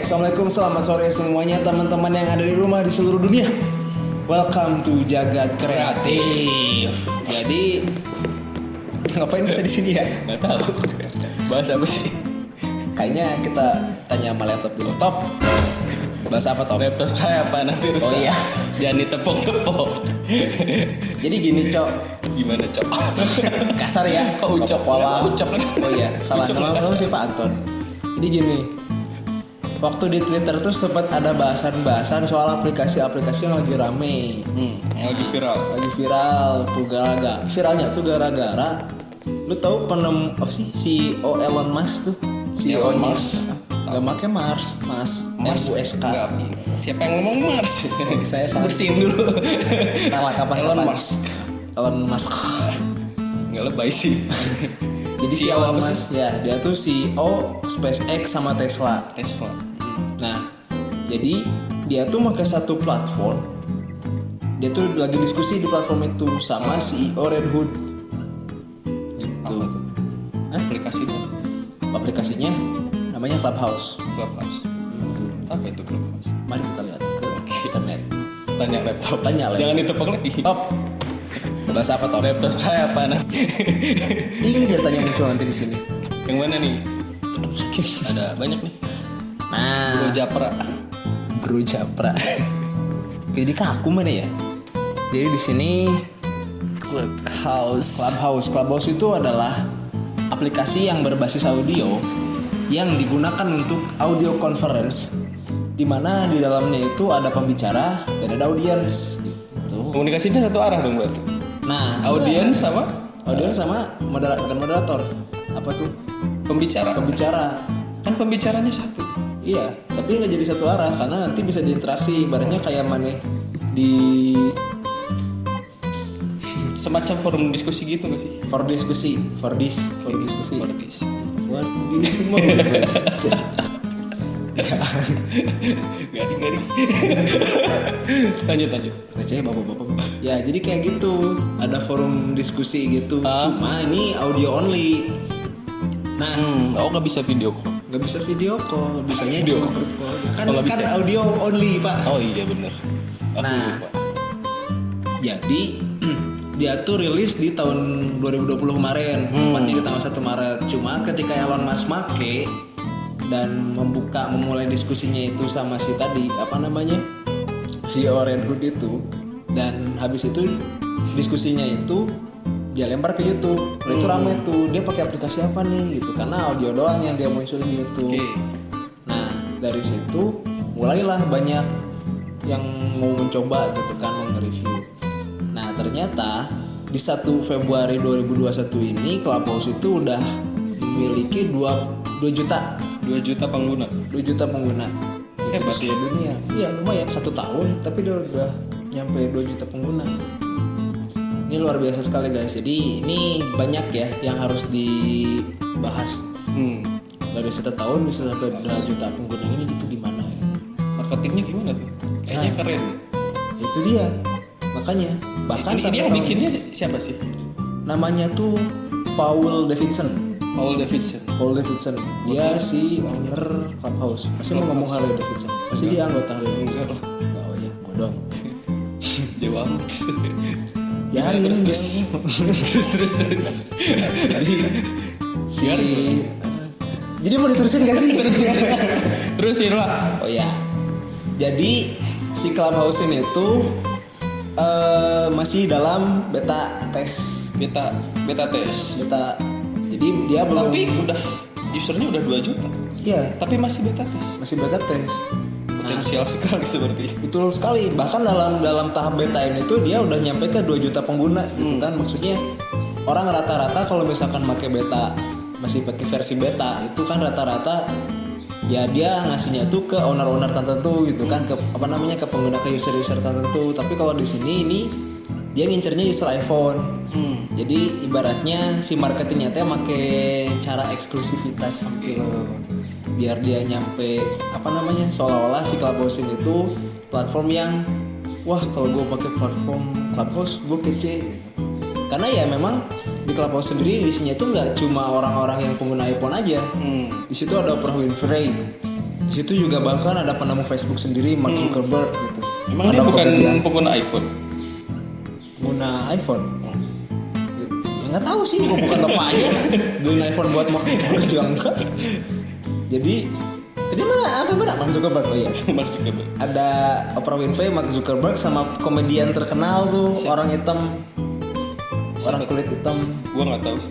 Assalamualaikum, selamat sore semuanya teman-teman yang ada di rumah di seluruh dunia. Welcome to Jagat Kreatif. Jadi ngapain kita di sini ya? Nggak tahu. Bahas apa sih? Kayaknya kita tanya sama laptop dulu. Top. Bahas apa top? Laptop saya apa nanti rusak? Oh iya. Jangan ditepok-tepok. Jadi gini cok. Gimana cok? Kasar ya. Oh ucok. Wawa. Ucok. Oh iya. Salah Ucok nama kasar. kamu sih Pak Anton. Jadi gini. Waktu di Twitter tuh sempat ada bahasan-bahasan soal aplikasi-aplikasi yang lagi rame. Lagi viral. Lagi viral tuh gara-gara. Viralnya tuh gara-gara lu tahu apa sih CEO Elon Musk tuh? CEO Elon nya Musk. Gak make Mars, MUSK. Enggak. Siapa yang ngomong Mars? Saya salah. Bersihin dulu. Salah kapan? Elon Musk. Elon Musk. Nggak lebay sih. Jadi si CEO Elon apa sih? Musk ya, dia tuh CEO SpaceX sama Tesla. Tesla. Nah, jadi dia tuh pakai satu platform. Dia tuh lagi diskusi di platform itu sama CEO Red Hood. Gitu. Apa tuh? Aplikasinya. Aplikasinya namanya Clubhouse. Clubhouse. Apa itu Clubhouse? Mari kita lihat ke internet. Tanya laptop. Tanya laptop. Jangan ditepok lagi. Top. Bahasa apa top? Laptop saya apa nanti? Ini dia tanya muncul nanti di sini. Yang mana nih? Ada banyak nih. Nah, Bro Japra. Guru Japra. Jadi kaku mana ya? Jadi di sini Clubhouse itu adalah aplikasi yang berbasis audio yang digunakan untuk audio conference, di mana di dalamnya itu ada pembicara dan ada audiens gitu. Komunikasinya satu arah dong berarti. Nah, Audiens sama audiens sama bukan moderator. Apa tuh? pembicara. Pembicara. Kan pembicaranya satu. Iya, tapi nggak jadi satu arah karena nanti bisa diinteraksi. Ibaratnya kayak mana di Semacam forum diskusi gitu nggak sih? for diskusi. Forbis. Buat ini semua. Garing. Lanjut. Receh bapak-bapak. Ya, jadi kayak gitu. Ada forum diskusi gitu. Ah. Cuma ini audio only. Nah, Oh nggak bisa video call. nggak bisa video call, bisanya Video cuma call. group call. Kan, Kalau kan bisa. audio only, Pak. Oh iya bener. Aku Nah. lupa. Jadi dia tuh rilis di tahun 2020 kemarin, tepatnya di tanggal 1 Maret. Cuma ketika Elon Musk make dan memulai diskusinya itu sama si tadi apa namanya CEO Red Hood itu, dan habis itu diskusinya itu dia lempar ke YouTube. Nah, itu rame tuh, dia pakai aplikasi apa nih gitu, karena audio doang yang dia munculin di YouTube. Oke. Nah, dari situ mulailah banyak yang mau mencoba gitu kan, mau nge-review. Nah, ternyata di 1 Februari 2021 ini Clubhouse itu udah memiliki 2 juta 2 juta pengguna. 2 juta pengguna. Hebat Di seluruh dunia. Iya, lumayan 1 tahun tapi dia udah nyampe 2 juta pengguna. Ini luar biasa sekali guys. Jadi ini banyak ya yang harus dibahas. Dari 1 tahun bisa sampai 2 juta pengguna ini itu gimana ya? Marketingnya gimana tuh? Kayaknya keren. Itu dia. Makanya bahkan Ini sampai yang tahun- bikinnya siapa sih? namanya tuh Paul Davidson. Paul Davidson. Dia si owner Clubhouse. Masih mau ngomong Harley Davidson. Pasti dia anggota Harley Davidson. Enggak lah. Oh ya, bodong. Jauh amat. Ya hari ini terus. terus. Jadi si Biarin. Jadi mau diterusin gak sih? Terusin lah. Oh ya. Jadi si Clubhouse ini tuh masih dalam beta tes. Beta tes. Jadi dia belum. Tapi udah usernya udah 2 juta. Iya, Tapi masih beta tes. masih beta tes. Potensial sekali seperti itu. Betul sekali. Bahkan dalam tahap beta ini tuh dia udah nyampe ke 2 juta pengguna gitu kan. Maksudnya orang rata-rata kalau misalkan pakai beta, masih pakai versi beta, itu kan rata-rata ya dia ngasihnya tuh ke owner-owner tertentu gitu kan, ke apa namanya, ke pengguna, ke user-user tertentu. Tapi kalau di sini ini dia ngincernya user iPhone. Jadi ibaratnya si marketingnya teh make cara eksklusivitas gitu loh. Biar dia nyampe apa namanya, seolah-olah si Clubhouse itu platform yang wah kalau gue pakai platform Clubhouse gue kece gitu. Karena ya memang di Clubhouse sendiri isinya tuh nggak cuma orang-orang yang pengguna iPhone aja. Di situ ada Oprah Winfrey, Di situ juga bahkan ada penemu Facebook sendiri, Mark Zuckerberg gitu. Emang ada dia bukan komedian pengguna iPhone? pengguna iPhone. Ya nggak tahu sih, gue bukan bapaknya. Beliin iPhone buat mau juga enggak. Jadi mana Mark Zuckerberg? Oh iya. Mark Zuckerberg. Ada Oprah Winfrey, Mark Zuckerberg sama komedian terkenal tuh, orang hitam, orang kulit hitam. Gua nggak tahu sih.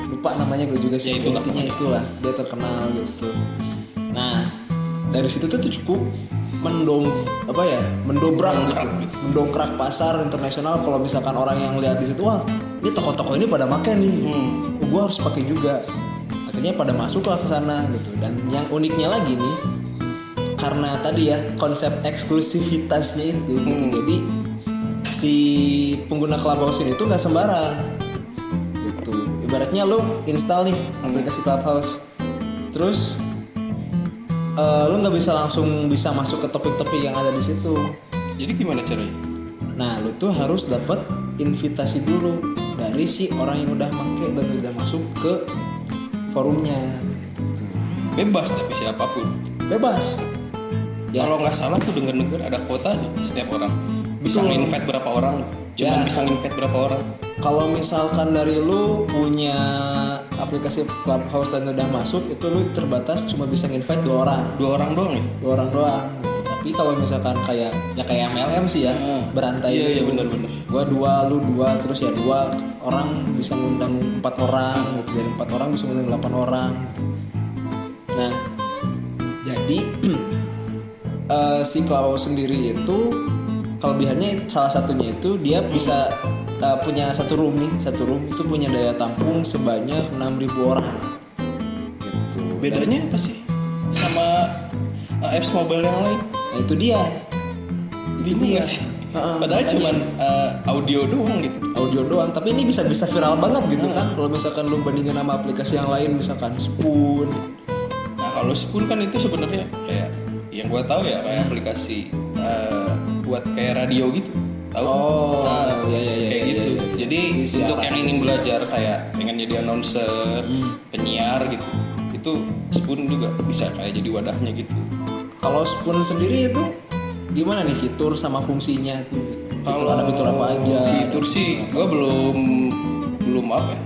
Lupa namanya gue juga sih. Ya, itulah Intinya itulah dia terkenal gitu. Nah dari situ tuh cukup mendongkrak pasar internasional. Kalau misalkan orang yang lihat di situ, wah ini toko-toko ini pada make nih, gue harus pakai juga. Akhirnya pada masuklah ke sana gitu. Dan yang uniknya lagi nih, karena tadi ya konsep eksklusivitasnya itu, gitu. Jadi si pengguna Clubhouse ini tuh nggak sembarang gitu. Ibaratnya lo install nih aplikasi Clubhouse, terus lu nggak bisa langsung bisa masuk ke topik-topik yang ada di situ. Jadi gimana caranya? Nah, lu tuh harus dapat invitasi dulu dari si orang yang udah make dan udah masuk ke forumnya. Bebas tapi siapapun. Bebas. Ya. Kalau nggak salah tuh dengar ada kuotanya setiap orang. Bisa Betul. nge-invite berapa orang? Cuman Ya. bisa nge-invite berapa orang? Kalau misalkan dari lu punya aplikasi Clubhouse dan udah masuk, itu lu terbatas cuma bisa nge-invite 2 orang. 2 orang doang ya? 2 orang doang. Tapi kalau misalkan kayak MLM sih ya, berantai Iya gitu. benar-benar. Gua 2, lu 2, terus ya 2 orang bisa ngundang 4 orang gitu. Dari 4 orang bisa ngundang 8 orang. Nah, jadi si Clubhouse sendiri itu kelebihannya salah satunya itu dia bisa punya satu room itu punya daya tampung sebanyak 6.000 orang gitu. Bedanya apa sih sama apps mobile yang lain? Nah itu dia. Bingung nggak sih? Padahal makanya. cuman audio doang gitu. Audio doang, tapi ini bisa viral banget gitu kan. Kalau misalkan lu bandingin sama aplikasi yang lain, misalkan Spoon. Nah kalau Spoon kan itu sebenarnya kayak yang gua tahu ya kayak aplikasi buat kayak radio gitu. Tahu? Oh, iya, kayak gitu. iya. Jadi Di untuk siaran. yang ingin belajar kayak pengen jadi announcer, penyiar gitu, itu Spoon juga bisa kayak jadi wadahnya gitu. Kalau Spoon sendiri itu gimana nih fitur sama fungsinya tuh? Ada fitur apa aja? Fitur sih gua belum apa ya?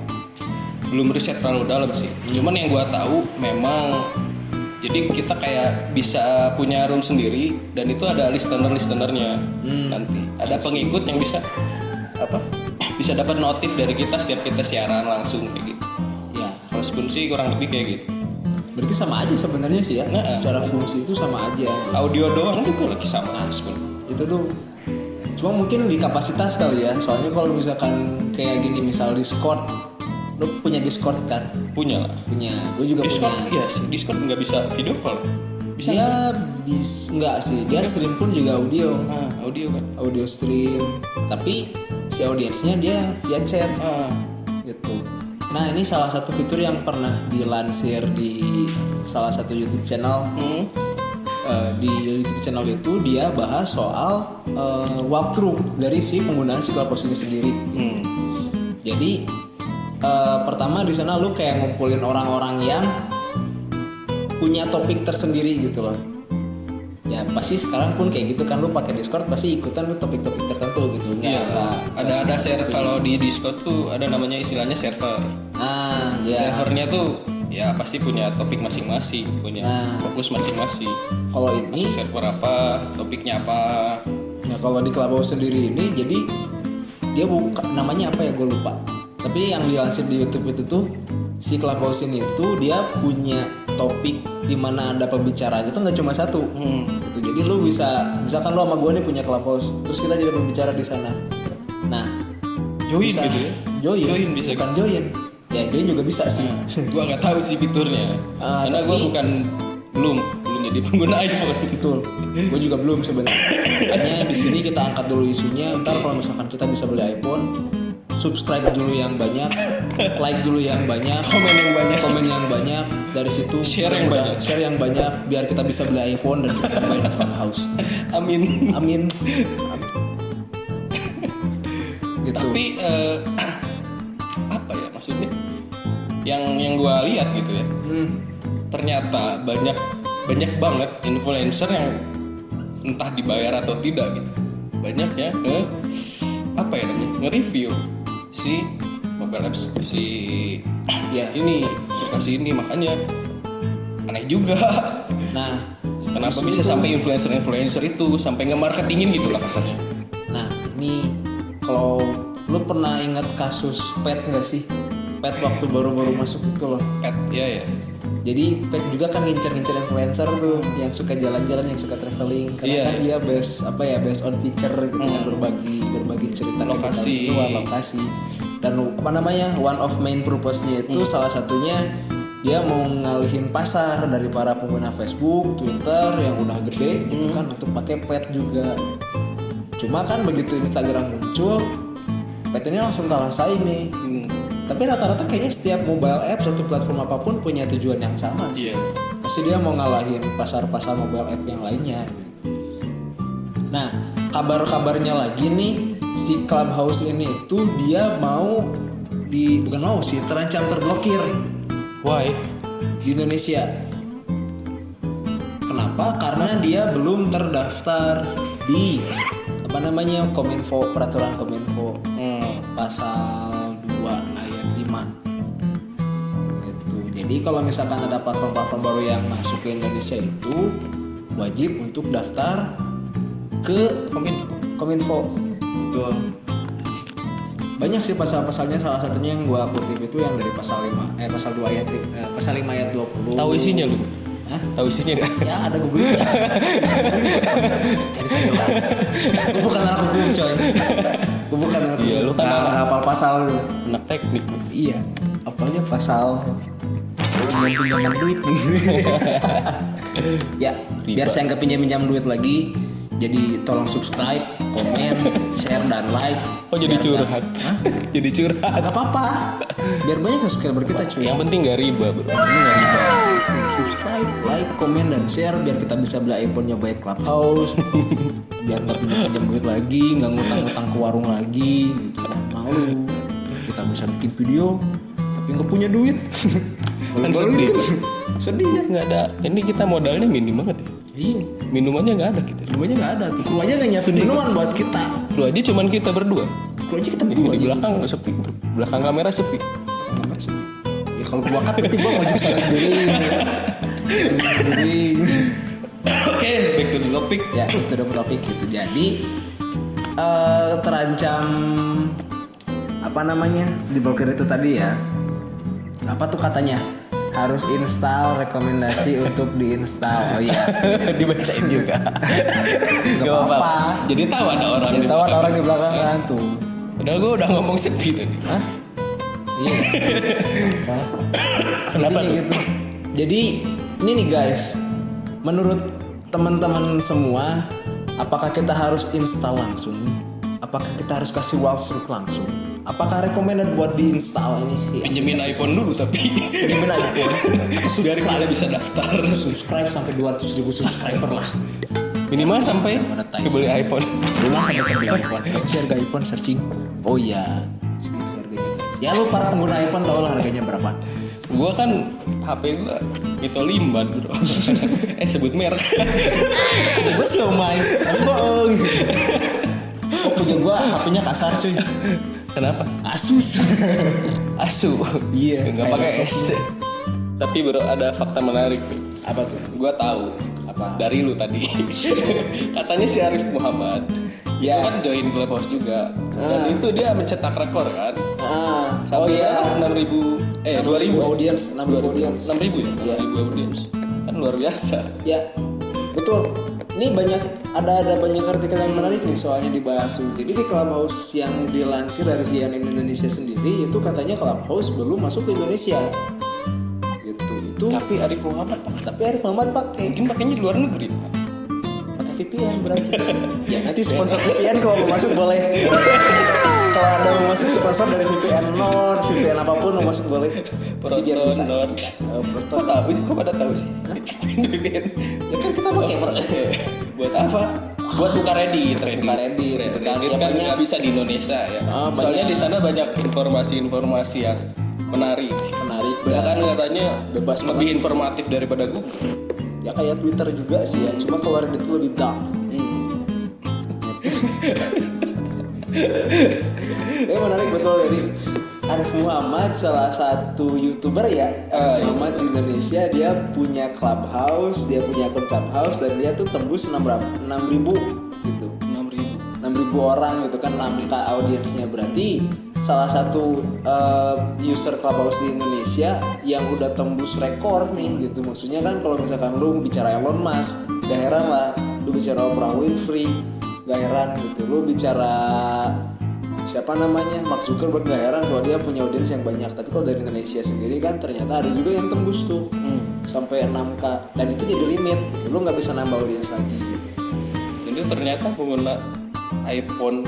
Belum riset terlalu dalam sih. Cuman yang gua tahu memang jadi kita kayak bisa punya room sendiri dan itu ada listenernya nanti. Ada pengikut yang bisa bisa dapat notif dari kita setiap kita siaran langsung kayak gitu. Ya, Kalau Spoon sih kurang lebih kayak gitu. berarti sama aja sebenarnya sih ya. Nah, Secara fungsi itu sama aja. Audio doang itu lagi sama Spoon. Itu tuh cuma mungkin di kapasitas kali ya. Soalnya kalau misalkan kayak gini, misal Discord, lu punya Discord kan? Punya lah. Punya. Gue juga Discord punya. iya sih. Discord nggak bisa video call. Bisa Dia enggak sih. Dia stream pun juga audio. audio kan. Audio stream. Tapi si audiensnya dia via chat gitu. Nah ini salah satu fitur yang pernah dilansir di salah satu YouTube channel. Di YouTube channel itu dia bahas soal walkthrough dari si penggunaan si Clubhouse ini sendiri. Jadi pertama di sana lu kayak ngumpulin orang-orang yang punya topik tersendiri gitu loh. Ya pasti sekarang pun kayak gitu kan, lu pakai Discord pasti ikutan lu topik-topik tertentu gitu. Iya. Ada server kalau di Discord tuh ada namanya istilahnya server. Nah, ya. Servernya tuh ya pasti punya topik masing-masing, punya fokus masing-masing. Kalau ini, Server apa, topiknya apa. nah kalau di Clubhouse sendiri ini, jadi dia buka namanya apa ya gue lupa. Tapi yang dilansir di YouTube itu tuh si Clubhouse ini tuh dia punya topik di mana ada pembicara gitu, nggak cuma satu. Gitu. Jadi lu bisa, misalkan lu sama gue nih punya Clubhouse, terus kita jadi pembicara di sana. Nah, Join bisa, gitu ya? Join bisa bukan join. Ya join juga bisa sih. Gua nggak tahu sih fiturnya. Karena gua belum jadi pengguna iPhone. Betul. Gue juga belum sebenarnya. Makanya di sini kita angkat dulu isunya. Ntar kalau misalkan kita bisa beli iPhone, subscribe dulu yang banyak, like dulu yang banyak, komen yang banyak. Dari situ Share yang banyak. biar kita bisa beli iPhone dan kita main Clubhouse. Amin. Gitu. Tapi apa ya maksudnya? Yang gua lihat gitu ya. Ternyata banyak banyak banget influencer yang entah dibayar atau tidak gitu. Banyak ya apa ya namanya? Nge-review si mobile apps si Ya. ini aplikasi ini, makanya aneh juga. Nah, Kenapa bisa sampai influencer itu sampai nge-marketingin gitu lah kasarnya. nah ini kalau lu pernah ingat kasus Pet nggak sih? Pet waktu baru-baru masuk itu loh. Pet, ya. Jadi Pet juga kan ngincer-ngincer influencer tuh yang suka jalan-jalan, yang suka traveling. Karena Iya. kan dia based on feature gitu kan, berbagi cerita Lokasi. luar lokasi. Dan apa namanya, one of main purpose-nya itu salah satunya dia mau ngalihin pasar dari para pengguna Facebook, Twitter yang udah gede gitu kan untuk pakai Pet juga. Cuma kan begitu Instagram muncul, Pet ini langsung kalah saing nih. Tapi rata-rata kayaknya setiap mobile app atau platform apapun punya tujuan yang sama sih. Iya. Pasti dia mau ngalahin pasar-pasar mobile app yang lainnya. Nah, kabar-kabarnya lagi nih, si Clubhouse ini itu dia terancam terblokir Why? di Indonesia. Kenapa? Karena dia belum terdaftar di Kominfo, peraturan Kominfo pasal 2 ayat 5. Gitu. Jadi kalau misalkan ada platform-platform baru yang masuk ke Indonesia itu wajib untuk daftar ke Kominfo. Betul. Banyak sih pasal-pasalnya, salah satunya yang gua kutip itu yang dari pasal 5 ayat 20. Tahu isinya lu? Hah? Tahu isinya enggak? Ya ada Google. Cari saya lah. Gue bukan anak hukum coy. Gue bukan anak hukum. Iya, lu kan nggak hafal pasal lu. Anak teknik. Iya. Apalnya pasal pinjam duit. Ya, biar saya nggak pinjam duit lagi. Jadi tolong subscribe, komen, share dan like. Oh jadi Biar curhat. Hah? Jadi curhat. Gak apa-apa. Biar banyak subscriber kita cuy. Yang penting nggak riba, bro. Subscribe, like, komen, dan share biar kita bisa beli iPhone nyobain Clubhouse. Biar nggak pinjam duit lagi, nggak ngutang-ngutang ke warung lagi gitu kan. Mau kita bisa bikin video tapi nggak punya duit. Kan Baru sedih. itu sedih ya. Nggak ada. Ini kita modalnya minim banget ya. Iya, Minumannya nggak ada kita. minumannya nggak ada tuh. Kru aja nggak nyiapin minuman buat kita. Lu aja cuman kita berdua. Kru aja kita Di berdua. belakang sepi, bro. Belakang kamera sepi. Ya kalau gua kan berarti gua maju sana sendiri. Oke, back to the topic. Ya itu udah topik gitu. Jadi terancam diblokir itu tadi ya. Apa tuh katanya? Harus install, rekomendasi untuk diinstal. Oh iya. Dibacain juga. Gak Gak apa-apa. Jadi tahu ada orang. Jadi tahu ada orang di belakang kan tuh. Padahal gue udah ngomong sepi tadi. Hah? Iya. Kenapa Jadi tuh? gitu. Jadi ini nih guys, menurut teman-teman semua, apakah kita harus install langsung? Apakah kita harus kasih walkthrough langsung? Apakah recommended buat diinstal ini sih? Pinjemin iPhone dulu tapi Pinjemin iPhone. biar kita bisa daftar. Subscribe sampai 200.000 subscriber lah. Minimal sampai Monetize. kebeli iPhone. Rumah sampai kebeli iPhone. Tapi sih harga iPhone searching. Oh iya, segitu harganya. Ya lu para pengguna iPhone tau lah harganya berapa. Gua kan HP gua itu limban, bro. Sebut merek. Gue sih omai, tapi bohong. Oh punya gue HP-nya kasar cuy. Kenapa? Asus. Asu. Iya, Enggak pakai S. Tapi bro ada fakta menarik. Apa tuh? Gua tahu. Apa? Dari lu tadi. Katanya si Arif Muhammad. Ya. Itu kan join Clubhouse juga. Dan itu dia mencetak rekor kan. Oh Sampai iya. 6.000 2000 audience, 6.000 audience. 6.000 ya? Iya. 6.000 audience. Kan luar biasa. Ya, betul. Ini ada banyak artikel yang menarik nih soalnya dibahas tuh. Jadi di Clubhouse yang dilansir dari CNN Indonesia sendiri itu katanya Clubhouse belum masuk ke Indonesia. Gitu. Itu Tapi Arif Muhammad tapi Arif Muhammad pakai pakainya di luar negeri. pakai VPN berarti. Ya nanti sponsor VPN kalau mau masuk boleh. Kalau ada mau masuk sponsor dari VPN Nord, VPN apapun mau masuk boleh. Jadi biar bisa. Nord. Proton. Kok tahu sih? Kok pada tahu sih? Ya kan kita pakai Buat apa? Buat buka Reddit. Buka Reddit, gitu kan. Reddit Ya, kan banyak. nggak bisa di Indonesia ya. Oh, Soalnya banyak. di sana banyak informasi-informasi yang menarik. menarik Bahkan katanya Bebas lebih informatif daripada Google. Ya kayak Twitter juga sih ya, cuma kalau Reddit itu lebih dark. Ini menarik betul dari Arif Muhammad, salah satu YouTuber ya, Muhammad di Indonesia. Dia punya Clubhouse, dia punya akun Clubhouse dan dia tuh tembus 6.000 gitu. 6.000 orang gitu kan, 6K audiensnya. Berarti salah satu user Clubhouse di Indonesia yang udah tembus rekor nih gitu. Maksudnya kan kalau misalkan lu bicara Elon Musk, gak heran lah. Lu bicara Oprah Winfrey, gak heran gitu. Lu bicara siapa namanya, Mark Zuckerberg, gak heran kalau dia punya audiens yang banyak. Tapi kalau dari Indonesia sendiri kan ternyata ada juga yang tembus tuh sampai 6K. Dan itu jadi limit, lu gak bisa nambah audiens lagi. Jadi ternyata pengguna iPhone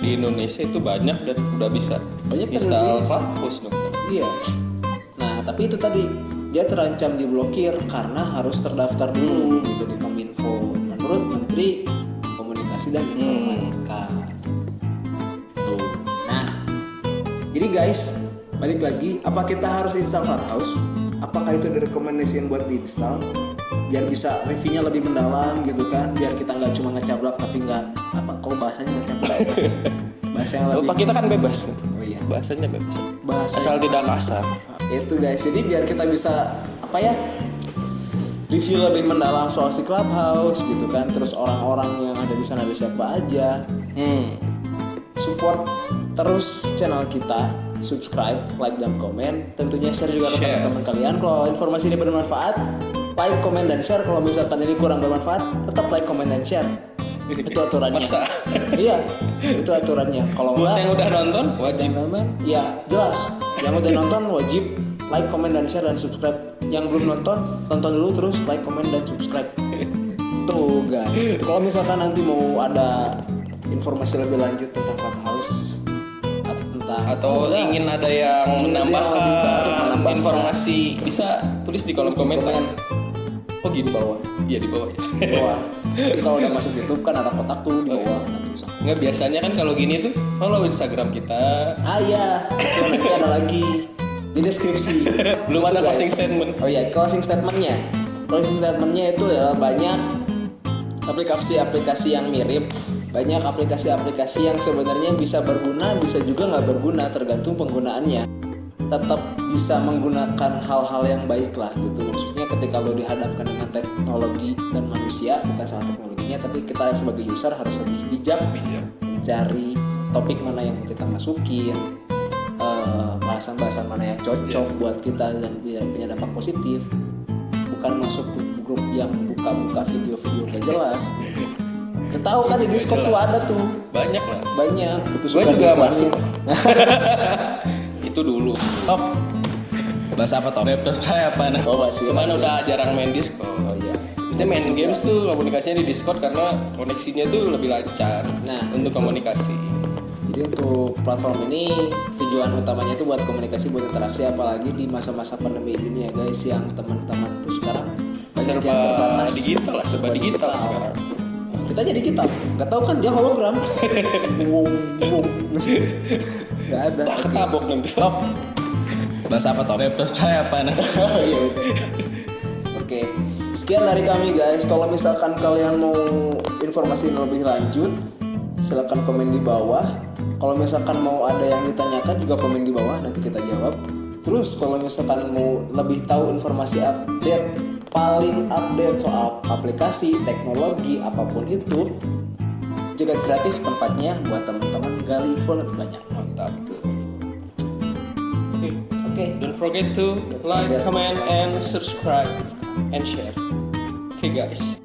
di Indonesia itu banyak dan udah bisa Banyak dan install udah bisa. Clubhouse dong. Iya. Nah, tapi itu tadi dia terancam diblokir karena harus terdaftar dulu gitu di Kominfo menurut Menteri Komunikasi dan Informatika. Tuh. Nah, jadi guys, balik lagi, apa kita harus install Clubhouse? Apakah itu direkomendasikan buat diinstal? Biar bisa reviewnya lebih mendalam gitu kan, biar kita nggak cuma ngecablak tapi nggak apa, kalau bahasanya ngecablak bahasa yang lebih Bapak kita kan bebas. Oh iya, Bahasanya bebas. bahasa Asal tidak kasar. itu guys. Jadi biar kita bisa apa ya, review lebih mendalam soal si Clubhouse gitu kan, terus orang-orang yang ada di sana ada siapa aja. Support terus channel kita, subscribe, like dan komen, tentunya share juga ke Share. teman-teman kalian. Kalau informasi ini bermanfaat, like, komen dan share. Kalau misalkan ini kurang bermanfaat, tetap like, komen dan share. Itu aturannya. Masa? Iya, itu aturannya. Kalau Buat enggak, yang udah nonton wajib. ya jelas. Yang udah nonton wajib like, komen dan share dan subscribe. Yang belum nonton, tonton dulu terus like, komen dan subscribe. Tuh guys. Kalau misalkan nanti mau ada informasi lebih lanjut tentang Clubhouse Atau ingin ada yang Ingin ada yang lebih baru, menambahkan menambahkan. informasi, bisa tulis di kolom komentar. Oh gini bawah. Iya di bawah ya. di bawah. Jadi kalau udah masuk YouTube kan ada kotak tuh di bawah. Nggak, biasanya kan kalau gini tuh follow Instagram kita. Ah iya, itu nanti ada lagi di deskripsi. Belum Itu, ada guys. closing statement. Oh iya, closing statementnya. Closing statementnya itu ya banyak aplikasi-aplikasi yang mirip, banyak aplikasi-aplikasi yang sebenarnya bisa berguna, bisa juga nggak berguna, tergantung penggunaannya. Tetap bisa menggunakan hal-hal yang baik lah gitu. Maksudnya ketika lo dihadapkan dengan teknologi dan manusia, bukan salah teknologinya, tapi kita sebagai user harus lebih bijak cari topik mana yang mau kita masukin, bahasan-bahasan mana yang cocok buat kita dan punya dampak positif. Bukan masuk grup yang buka-buka video-video gak jelas. Udah tahu kan di Discord tuh ada tuh Banyak lah. banyak. Itu Gue suka juga dikeluarin. masuk. Itu dulu. Top. Bahasa apa top? Laptop saya apa nah? Oh, masih. Cuman udah jarang main Discord. Oh iya. Biasanya main games tuh komunikasinya di Discord karena koneksinya tuh lebih lancar. Nah, untuk itu. komunikasi. Jadi untuk platform ini tujuan utamanya itu buat komunikasi, buat interaksi, apalagi di masa-masa pandemi ini ya guys, yang teman-teman tuh sekarang banyak yang terbatas. Digital lah, serba digital sekarang. Kita jadi kita, nggak tahu kan dia hologram. Nggak ada. Ketabok nanti. Top. Bahasa apa top? Laptop saya apa nah? Iya, udah. Oke, sekian dari kami guys. Kalau misalkan kalian mau informasi yang lebih lanjut, silakan komen di bawah. Kalau misalkan mau ada yang ditanyakan juga komen di bawah, nanti kita jawab. Terus kalau misalkan mau lebih tahu informasi paling update soal aplikasi, teknologi, apapun itu, Jagat Kreatif tempatnya buat teman-teman gali info lebih banyak. Mantap tuh. Oke. Don't forget to like, comment, and subscribe and share. Okay guys.